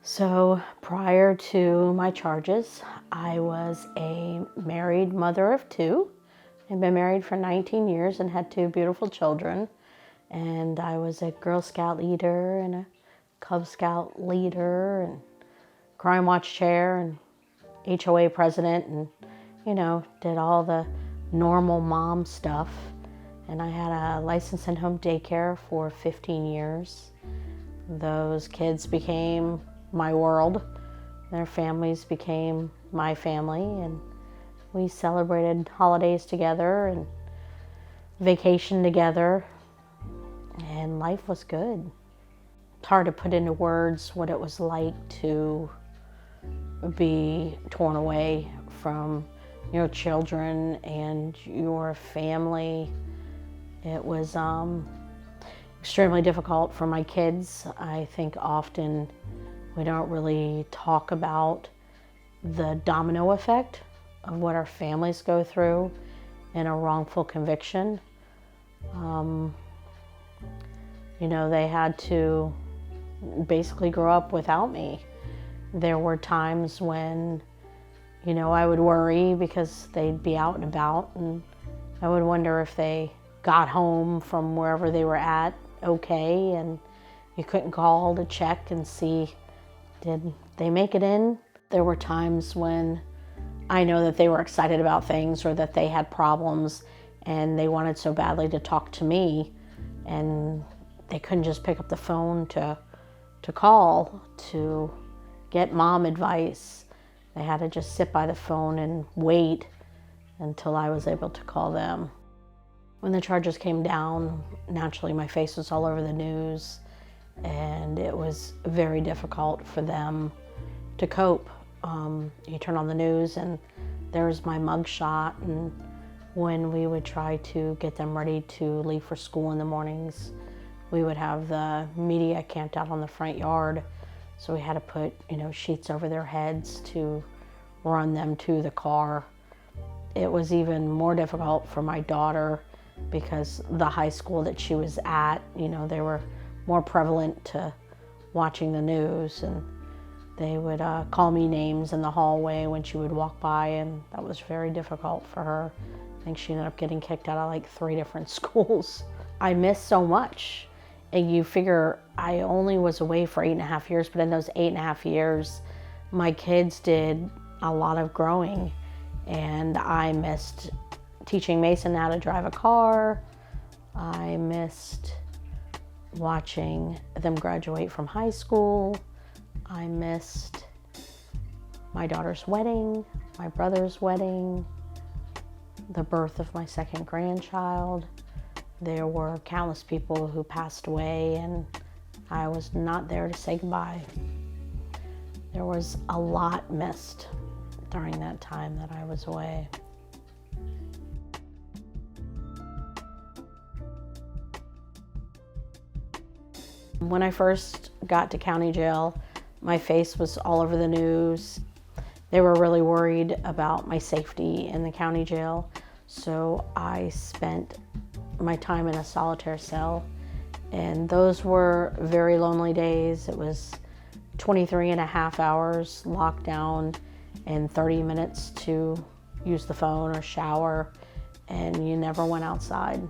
So prior to my charges, I was a married mother of two. I've been married for 19 years and had two beautiful children. And I was a Girl Scout leader and a Cub Scout leader and Crime Watch chair and HOA president and, did all the normal mom stuff. And I had a licensed in-home daycare for 15 years. Those kids became my world. Their families became my family, and we celebrated holidays together and vacationed together, and life was good. It's hard to put into words what it was like to be torn away from your children and your family. It was extremely difficult for my kids. I think often we don't really talk about the domino effect of what our families go through in a wrongful conviction. They had to basically grow up without me. There were times when, I would worry because they'd be out and about, and I would wonder if they got home from wherever they were at okay, and you couldn't call to check and see, did they make it in? There were times when I know that they were excited about things or that they had problems and they wanted so badly to talk to me, and they couldn't just pick up the phone to call to get mom advice. They had to just sit by the phone and wait until I was able to call them. When the charges came down, naturally my face was all over the news, and it was very difficult for them to cope. You turn on the news and there's my mugshot, and when we would try to get them ready to leave for school in the mornings, we would have the media camped out on the front yard, so we had to put sheets over their heads to run them to the car. It was even more difficult for my daughter because the high school that she was at, they were more prevalent to watching the news, and they would call me names in the hallway when she would walk by, and that was very difficult for her. I think she ended up getting kicked out of like 3 different schools. I missed so much, and you figure I only was away for 8.5 years, but in those 8.5 years, my kids did a lot of growing, and I missed teaching Mason how to drive a car. I missed watching them graduate from high school. I missed my daughter's wedding, my brother's wedding, the birth of my second grandchild. There were countless people who passed away, and I was not there to say goodbye. There was a lot missed during that time that I was away. When I first got to county jail, my face was all over the news. They were really worried about my safety in the county jail, so I spent my time in a solitary cell, and those were very lonely days. It was 23.5 hours locked down and 30 minutes to use the phone or shower, and you never went outside.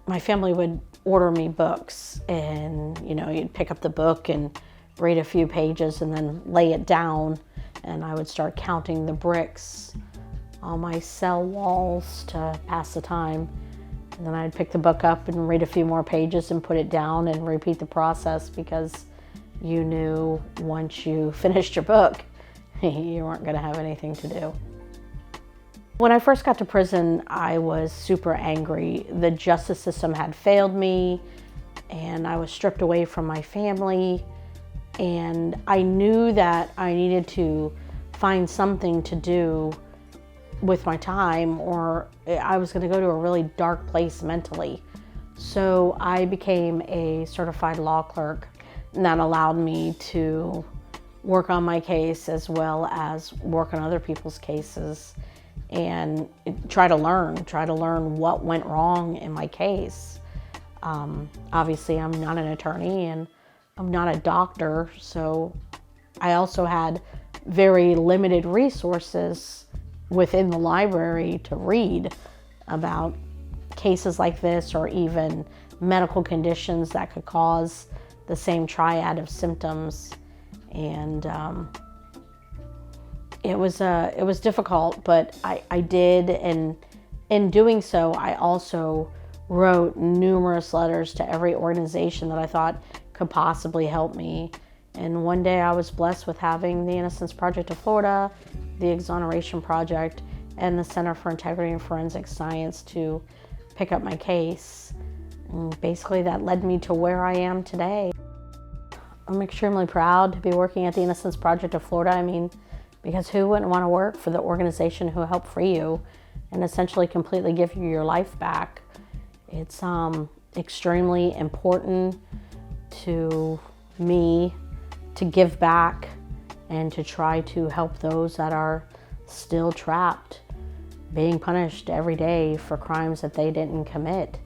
My family would order me books, and you'd pick up the book and read a few pages and then lay it down, and I would start counting the bricks on my cell walls to pass the time. And then I'd pick the book up and read a few more pages and put it down and repeat the process, because you knew once you finished your book, you weren't going to have anything to do. When I first got to prison, I was super angry. The justice system had failed me, and I was stripped away from my family, and I knew that I needed to find something to do with my time, or I was going to go to a really dark place mentally. So I became a certified law clerk, and that allowed me to work on my case as well as work on other people's cases and try to learn what went wrong in my case. Obviously, I'm not an attorney and I'm not a doctor, so I also had very limited resources within the library to read about cases like this, or even medical conditions that could cause the same triad of symptoms. And it was difficult, but I did, and in doing so, I also wrote numerous letters to every organization that I thought could possibly help me. And one day I was blessed with having the Innocence Project of Florida, the Exoneration Project, and the Center for Integrity and Forensic Science to pick up my case. And basically that led me to where I am today. I'm extremely proud to be working at the Innocence Project of Florida. I mean, because who wouldn't want to work for the organization who helped free you and essentially completely give you your life back? It's extremely important to me to give back and to try to help those that are still trapped, being punished every day for crimes that they didn't commit.